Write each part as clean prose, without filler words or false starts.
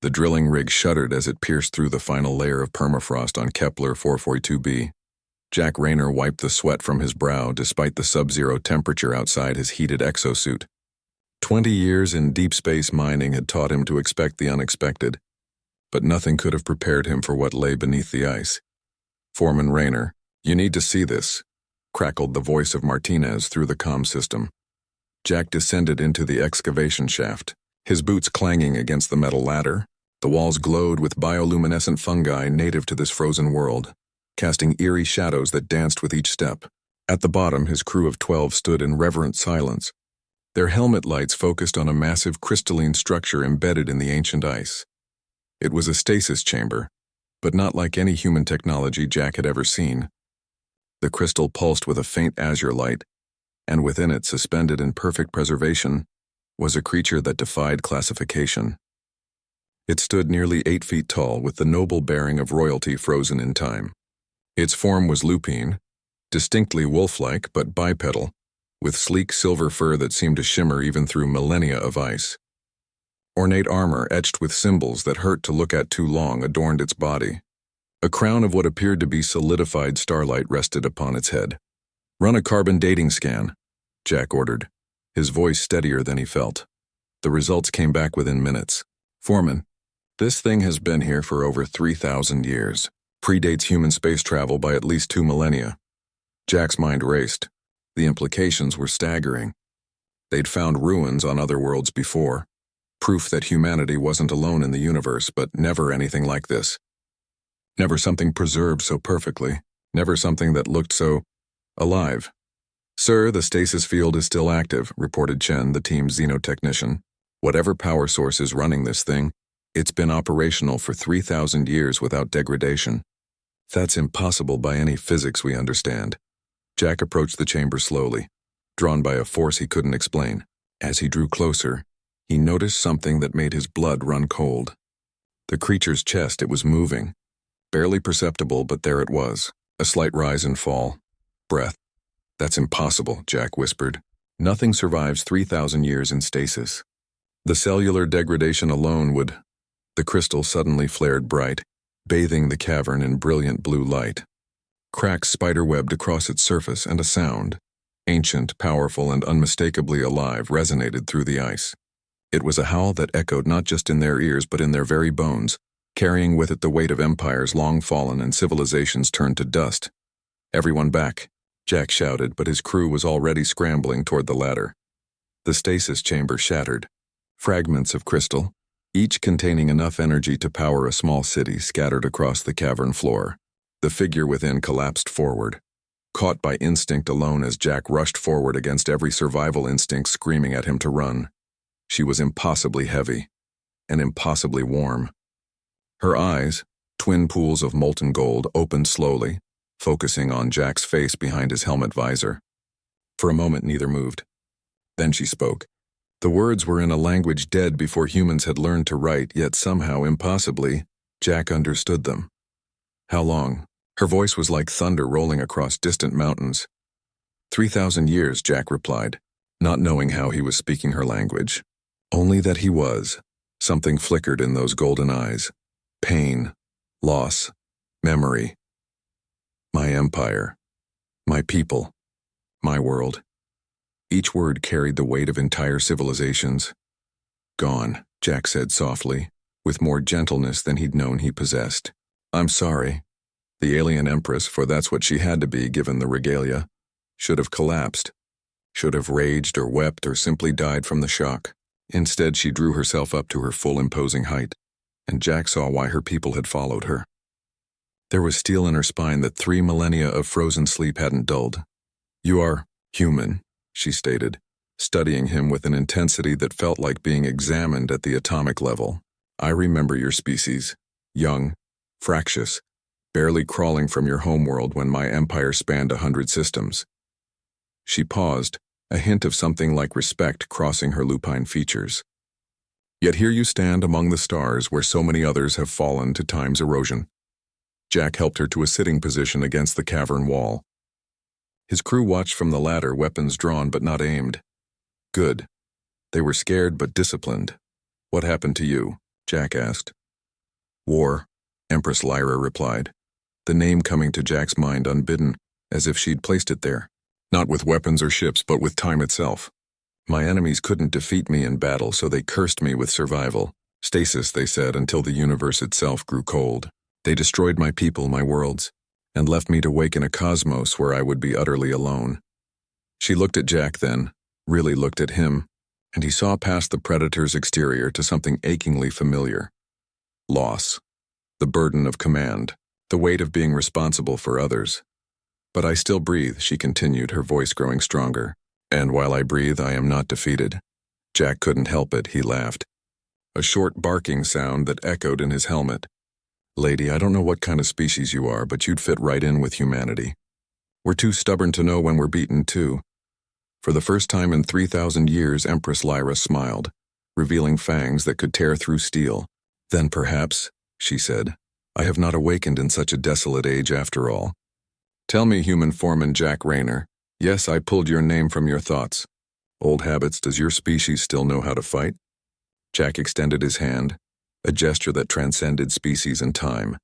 The drilling rig shuddered as it pierced through the final layer of permafrost on Kepler 442b. Jack Rayner wiped the sweat from his brow despite the sub-zero temperature outside his heated exosuit. 20 years in deep space mining had taught him to expect the unexpected, but nothing could have prepared him for what lay beneath the ice. "Foreman Rayner, you need to see this," crackled the voice of Martinez through the comm system. Jack descended into the excavation shaft, his boots clanging against the metal ladder. The walls glowed with bioluminescent fungi native to this frozen world, casting eerie shadows that danced with each step. At the bottom, his crew of 12 stood in reverent silence. Their helmet lights focused on a massive crystalline structure embedded in the ancient ice. It was a stasis chamber, but not like any human technology Jack had ever seen. The crystal pulsed with a faint azure light, and within it, suspended in perfect preservation, was a creature that defied classification. It stood nearly 8 feet tall, with the noble bearing of royalty frozen in time. Its form was lupine, distinctly wolf-like but bipedal, with sleek silver fur that seemed to shimmer even through millennia of ice. Ornate armor etched with symbols that hurt to look at too long adorned its body. A crown of what appeared to be solidified starlight rested upon its head. "Run a carbon dating scan," Jack ordered, his voice steadier than he felt. The results came back within minutes. "Foreman, this thing has been here for over 3,000 years. Predates human space travel by at least 2 millennia. Jack's mind raced. The implications were staggering. They'd found ruins on other worlds before. Proof that humanity wasn't alone in the universe, but never anything like this. Never something preserved so perfectly. Never something that looked so alive. "Sir, the stasis field is still active," reported Chen, the team's xenotechnician. "Whatever power source is running this thing, it's been operational for 3,000 years without degradation. That's impossible by any physics we understand." Jack approached the chamber slowly, drawn by a force he couldn't explain. As he drew closer, he noticed something that made his blood run cold. The creature's chest, it was moving. Barely perceptible, but there it was. A slight rise and fall. Breath. "That's impossible," Jack whispered. "Nothing survives 3,000 years in stasis. The cellular degradation alone would—" The crystal suddenly flared bright, bathing the cavern in brilliant blue light. Cracks spiderwebbed across its surface, and a sound, ancient, powerful, and unmistakably alive, resonated through the ice. It was a howl that echoed not just in their ears but in their very bones, carrying with it the weight of empires long fallen and civilizations turned to dust. "Everyone back," Jack shouted, but his crew was already scrambling toward the ladder. The stasis chamber shattered. Fragments of crystal, each containing enough energy to power a small city, scattered across the cavern floor. The figure within collapsed forward, caught by instinct alone as Jack rushed forward against every survival instinct screaming at him to run. She was impossibly heavy, and impossibly warm. Her eyes, twin pools of molten gold, opened slowly, focusing on Jack's face behind his helmet visor. For a moment neither moved. Then she spoke. The words were in a language dead before humans had learned to write, yet somehow, impossibly, Jack understood them. "How long?" Her voice was like thunder rolling across distant mountains. 3,000 years, Jack replied, not knowing how he was speaking her language. Only that he was. Something flickered in those golden eyes. Pain, loss, memory. "My empire. My people. My world." Each word carried the weight of entire civilizations. "Gone," Jack said softly, with more gentleness than he'd known he possessed. "I'm sorry." The alien Empress, for that's what she had to be given the regalia, should have collapsed, should have raged or wept or simply died from the shock. Instead, she drew herself up to her full imposing height, and Jack saw why her people had followed her. There was steel in her spine that 3 millennia of frozen sleep hadn't dulled. "You are human," she stated, studying him with an intensity that felt like being examined at the atomic level. "I remember your species, young, fractious, barely crawling from your homeworld when my empire spanned 100 systems." She paused, a hint of something like respect crossing her lupine features. "Yet here you stand among the stars where so many others have fallen to time's erosion." Jack helped her to a sitting position against the cavern wall. His crew watched from the ladder, weapons drawn but not aimed. Good. They were scared but disciplined. "What happened to you?" Jack asked. War, Empress Lyra replied, the name coming to Jack's mind unbidden, as if she'd placed it there. Not with weapons or ships, but with time itself. My enemies couldn't defeat me in battle, so they cursed me with survival. Stasis, they said, until the universe itself grew cold. They destroyed my people, my worlds, and left me to wake in a cosmos where I would be utterly alone. She looked at Jack then, really looked at him, and he saw past the predator's exterior to something achingly familiar. Loss. The burden of command. The weight of being responsible for others. But I still breathe, she continued, her voice growing stronger. And while I breathe, I am not defeated. Jack couldn't help it, he laughed. A short barking sound that echoed in his helmet. Lady, I don't know what kind of species you are, but you'd fit right in with humanity. We're too stubborn to know when we're beaten, too. For the first time in 3,000 years, Empress Lyra smiled, revealing fangs that could tear through steel. Then perhaps, she said, I have not awakened in such a desolate age after all. Tell me, human foreman Jack Rayner. Yes, I pulled your name from your thoughts. Old habits, does your species still know how to fight? Jack extended his hand, a gesture that transcended species and time.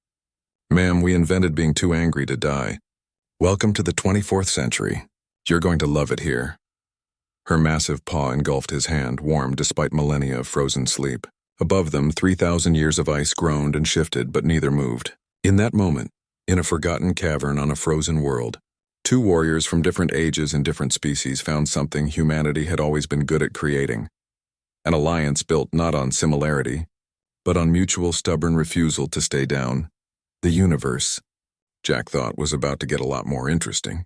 Ma'am, we invented being too angry to die. Welcome to the 24th century. You're going to love it here. Her massive paw engulfed his hand, warm despite millennia of frozen sleep. Above them, 3,000 years of ice groaned and shifted, but neither moved. In that moment, in a forgotten cavern on a frozen world, two warriors from different ages and different species found something humanity had always been good at creating. An alliance built not on similarity, but on mutual stubborn refusal to stay down. The universe, Jack thought, was about to get a lot more interesting.